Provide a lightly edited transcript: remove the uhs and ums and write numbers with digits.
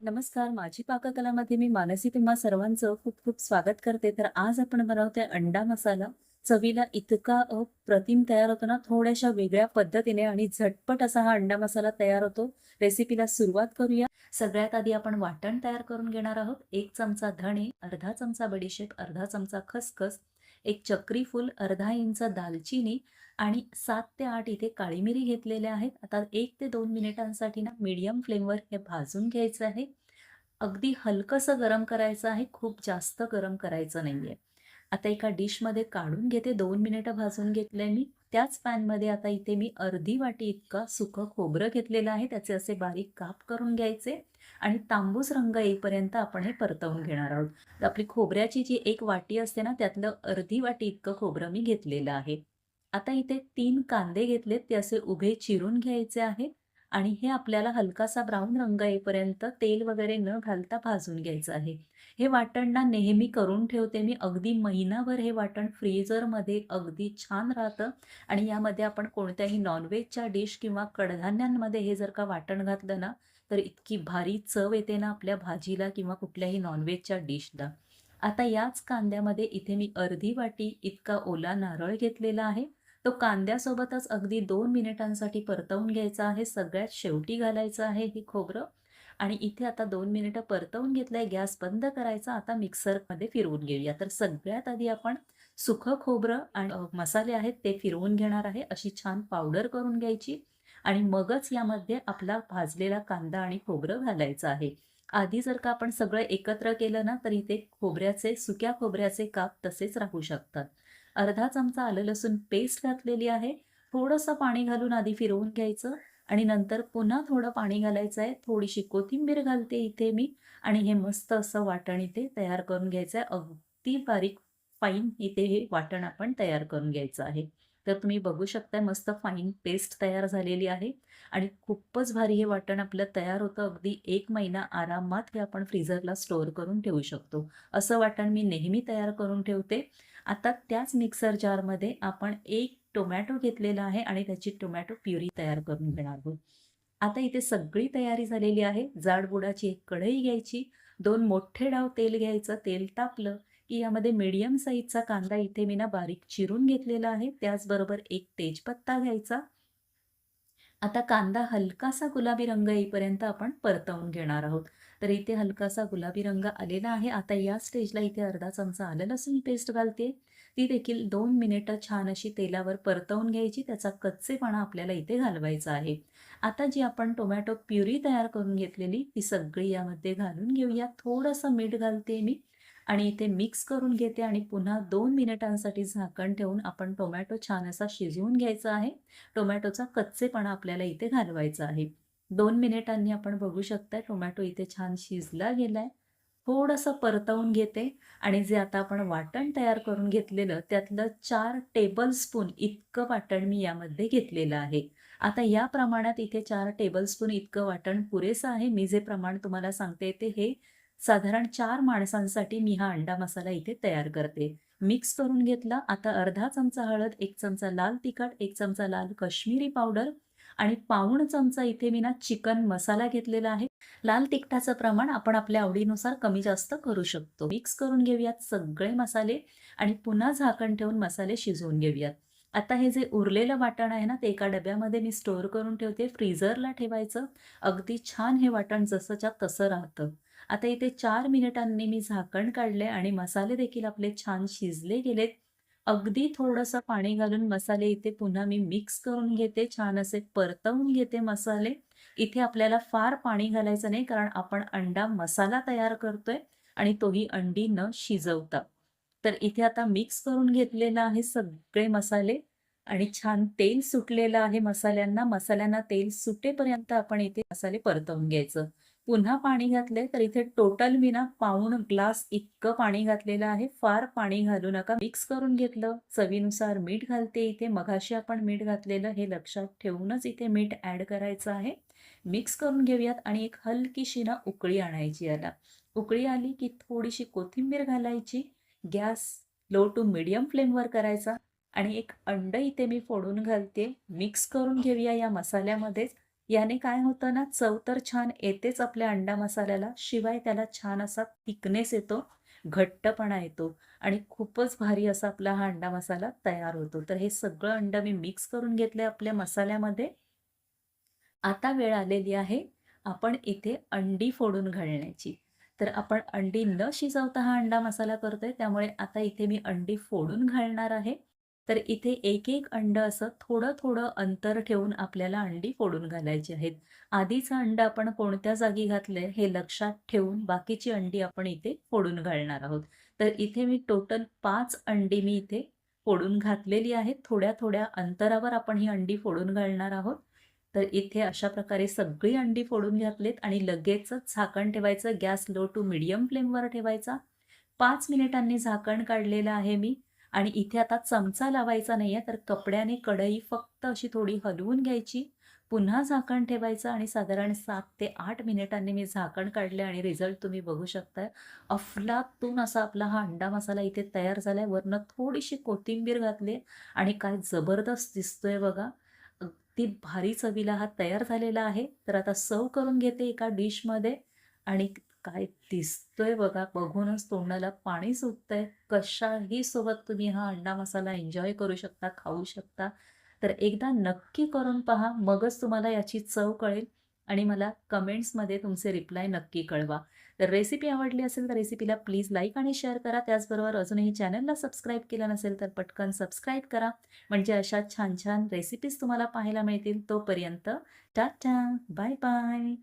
नमस्कार, माझी पाककलामध्ये मी मानसी तुम्हा सर्वांचं खूप खूप स्वागत करते. तर आज आपण बनवतोय अंडा मसाला. चवीला इतका अप्रतिम तयार होतो ना, थोड्याशा वेगळ्या पद्धतीने आणि झटपट असा हा अंडा मसाला तयार होतो. रेसिपीला सुरुवात करूया. सगळ्यात आधी आपण वाटण तयार करून घेणार आहोत. 1 चमचा धणे, अर्धा चमचा बडीशेप, अर्धा चमचा खसखस, 1 चक्री फूल, अर्धा इंच दालचिनी आणि 7 ते 8 इथे काळी मिरी घेतलेल्या आहेत. आता 1 ते 2 मिनिटांसाठी ना मीडियम फ्लेमवर हे भाजून घ्यायचं आहे. अगदी हलकंसं गरम करायचं आहे, खूप जास्त गरम करायचं नाहीये. आता एका डिशमध्ये काढून घेते. 2 मिनिटं भाजून घेतलंय मी. त्याच पॅनमध्ये आता इथे मी अर्धी वाटी इतका सुकं खोबरं घेतलेलं आहे. त्याचे असे बारीक काप करून घ्यायचे आणि तांबूस रंग येईपर्यंत आपण हे परतवून घेणार आहोत. तर आपली खोबऱ्याची जी एक वाटी असते ना, त्यातलं अर्धी वाटी इतकं खोबरं मी घेतलेलं आहे. आता इथे 3 कांदे घेतलेत, ते असे उभे चिरून घ्यायचे आहे आणि हे आपल्याला हलकासा ब्राऊन रंग येईपर्यंत तेल वगैरे न घालता भाजून घ्यायचं आहे. हे वाटण ना नेहमी करून ठेवते मी. अगदी महिनाभर हे वाटण फ्रीझरमध्ये अगदी छान राहतं आणि यामध्ये आपण कोणत्याही नॉन-व्हेजच्या डिश किंवा कडधान्यांमध्ये हे जर का वाटण घातलं ना, तर इतकी भारी चव येते ना आपल्या भाजीला किंवा कुठल्याही नॉन-व्हेजच्या डिशला. आता याच कांद्यामध्ये इथे मी अर्धी वाटी इतका ओला नारळ घेतलेला आहे. तो कांद्यासोबतच अगदी 2 मिनिटांसाठी परतवून घ्यायचा आहे. सगळ्यात शेवटी घालायचं आहे हे खोबरं आणि इथे आता 2 मिनिटं परतवून घेतलंय. गॅस बंद करायचा. आता मिक्सरमध्ये फिरवून घेऊया. तर सगळ्यात आधी आपण सुखं खोबरं आणि मसाले आहेत ते फिरवून घेणार आहे. अशी छान पावडर करून घ्यायची आणि मगच यामध्ये आपला भाजलेला कांदा आणि खोबरं घालायचं आहे. आधी जर का आपण सगळं एकत्र केलं ना, तर इथे सुक्या खोबऱ्याचे काप तसेच राहू शकतात. अर्धा चमचा आलं लसूण पेस्ट घातलेली आहे. थोडंसं पाणी घालून आधी फिरवून घ्यायचं आणि नंतर पुन्हा थोडं पाणी घालायचं आहे. थोडीशी कोथिंबीर घालते इथे मी आणि हे मस्त असं वाटण इथे तयार करून घ्यायचं आहे. अगदी बारीक फाईन इथे हे वाटण आपण तयार करून घ्यायचं आहे. तर तुम्ही बघू शकता मस्त फाईन पेस्ट तयार झालेली आहे आणि खूपच भारी हे वाटण आपलं तयार होतं. अगदी 1 महिना आरामात हे आपण फ्रीझरला स्टोअर करून ठेवू शकतो. असं वाटण मी नेहमी तयार करून ठेवते. आता त्याच मिक्सर जारमध्ये आपण 1 टोमॅटो घेतलेला आहे आणि त्याची टोमॅटो प्युरी तयार करून घेणार आहोत. आता इथे सगळी तयारी झालेली आहे. जाडबुडाची एक कढई घ्यायची, 2 मोठे डाव तेल घ्यायचं. तेल तापलं की यामध्ये मीडियम साईजचा कांदा इथे मी ना बारीक चिरून घेतलेला आहे. त्याचबरोबर 1 तेजपत्ता घ्यायचा. आता कांदा हलकासा गुलाबी रंग येईपर्यंत आपण परतवून घेणार आहोत. तर इथे हलकासा गुलाबी रंग आलेला आहे. आता या स्टेजला इथे अर्धा चमचा आलं लसूण पेस्ट घालते. ती देखील 2 मिनिटं छान अशी तेलावर परतवून घ्यायची. त्याचा कच्चेपणा आपल्याला इथे घालवायचा आहे. आता जी आपण टोमॅटो प्युरी तयार करून घेतलेली ती सगळी यामध्ये घालून घेऊया. थोडंसं मीठ घालते मी आणि इथे मिक्स करून घेते आणि पुन्हा 2 मिनिटांसाठी झाकण ठेवून आपण टोमॅटो छान असा शिजवून घ्यायचा आहे. टोमॅटोचा कच्चेपणा आपल्याला इथे घालवायचा आहे. 2 मिनिटांनी आपण बघू शकता टोमॅटो इथे छान शिजला गेलाय. थोडंसं परतवून घेते आणि जे आता आपण वाटण तयार करून घेतलेलं त्यातलं 4 टेबलस्पून इतकं वाटण मी यामध्ये घेतलेलं आहे. आता या प्रमाणात इथे 4 टेबलस्पून इतकं वाटण पुरेसं आहे. मी जे प्रमाण तुम्हाला सांगते ते हे साधारण 4 माणसांसाठी मी हा अंडा मसाला इथे तयार करते. मिक्स करून घेतला. आता अर्धा चमचा हळद, 1 चमचा लाल तिखट, 1 चमचा लाल काश्मीरी पावडर आणि पाऊण चमचा इथे मी ना चिकन मसाला घेतलेला आहे. लाल तिखटाचं प्रमाण आपण आपल्या आवडीनुसार कमी जास्त करू शकतो. मिक्स करून घेऊयात सगळे मसाले आणि पुन्हा झाकण ठेवून मसाले शिजवून घेऊयात. आता हे जे उरलेलं वाटण आहे ना, ते एका डब्यामध्ये मी स्टोअर करून ठेवते. फ्रीझरला ठेवायचं. अगदी छान हे वाटण जसंच्या तसं राहतं. आता इथे 4 मिनिटांनी मी झाकण काढले आणि मसाले देखील आपले छान शिजले गेलेत. अगदी थोडंसं पाणी घालून मसाले इथे पुन्हा मी मिक्स करून घेते. छान असे परतवून घेते मसाले. इथे आपल्याला फार पाणी घालायचं नाही कारण आपण अंडा मसाला तयार करतोय आणि तोही अंडी न शिजवता. तर इथे आता मिक्स करून घेतलेला आहे सगळे मसाले आणि छान तेल सुटलेलं आहे मसाल्यांना. मसाल्यांना तेल सुटेपर्यंत आपण इथे मसाले परतवून घ्यायचं. पुन्हा पाणी घातले तर इथे टोटल मी ना पाऊण ग्लास इतकं पाणी घातलेलं आहे. फार पाणी घालू नका. मिक्स करून घेतलं. चवीनुसार मीठ घालते इथे. मघाशी आपण मीठ घातलेलं हे लक्षात ठेवूनच इथे मीठ ॲड करायचं आहे. मिक्स करून घेऊयात आणि एक हलकीशी ना उकळी आणायची याला. उकळी आली की थोडीशी कोथिंबीर घालायची. गॅस लो टू मीडियम फ्लेमवर करायचा आणि एक अंड इथे मी फोडून घालते. मिक्स करून घेऊया या मसाल्यामध्येच याने काय होतं ना, चव तर छान येतेच आपल्या अंडा मसाल्याला, शिवाय त्याला छान असा थिकनेस येतो, घट्टपणा येतो आणि खूपच भारी असा आपला हा अंडा मसाला तयार होतो. तर हे सगळं अंडं मी मिक्स करून घेतलंय आपल्या मसाल्यामध्ये. आता वेळ आलेली आहे आपण इथे अंडी फोडून घालण्याची. तर आपण अंडी न शिजवता हा अंडा मसाला करतोय, त्यामुळे आता इथे मी अंडी फोडून घालणार आहे. तर इथे एक-एक अंड असं थोडं-थोडं अंतर ठेवून आपल्याला अंडी फोडून घालायची आहेत. आधीचं अंड आपण कोणत्या जागी घातलंय हे लक्षात ठेवून बाकीची अंडी आपण इथे फोडून घालणार आहोत. तर इथे मी टोटल 5 अंडी मी इथे फोडून घातलेली आहेत. थोड्या-थोड्या अंतरावर आपण ही अंडी फोडून घालणार आहोत. तर इथे अशा प्रकारे सगळी अंडी फोडून घातलीत आणि लगेचच झाकण ठेवायचं. गॅस लो टू मीडियम फ्लेमवर ठेवायचा. 5 मिनिटांनी झाकण काढलेलं आहे मी आणि इथे आता चमचा लावायचा नाहीये, तर कपड्याने कढई फक्त अशी थोडी हलवून घ्यायची. पुन्हा झाकण ठेवायचं आणि साधारण 7 ते 8 मिनिटांनी मी झाकण काढले आणि रिझल्ट तुम्ही बघू शकताय. अफलातून असा आपला हा अंडा मसाला इथे तयार झालाय. वरनं थोडीशी कोथिंबीर घातली आणि काय जबरदस्त दिसतोय बघा. अगदी भारी चवीला हा तयार झालेला आहे. तर आता सर्व्ह करून घेते एका डिशमध्ये आणि काय दिसतोय बघा, बघूनच तोंडाला पाणी सुटतंय. कशाही सोबत तुम्ही हा अंडा मसाला एन्जॉय करू शकता, खाऊ शकता. तर एकदा नक्की करून पहा, मगच तुम्हाला याची चव कळेल आणि मला कमेंट्समध्ये तुमचे रिप्लाय नक्की कळवा. तर रेसिपी आवडली असेल तर रेसिपीला प्लीज लाईक आणि शेअर करा. त्याचबरोबर अजूनही चॅनलला सबस्क्राईब केलं नसेल तर पटकन सबस्क्राईब करा. म्हणजे अशा छान-छान रेसिपीज तुम्हाला पाहायला मिळतील. तोपर्यंत टाटा, बाय बाय.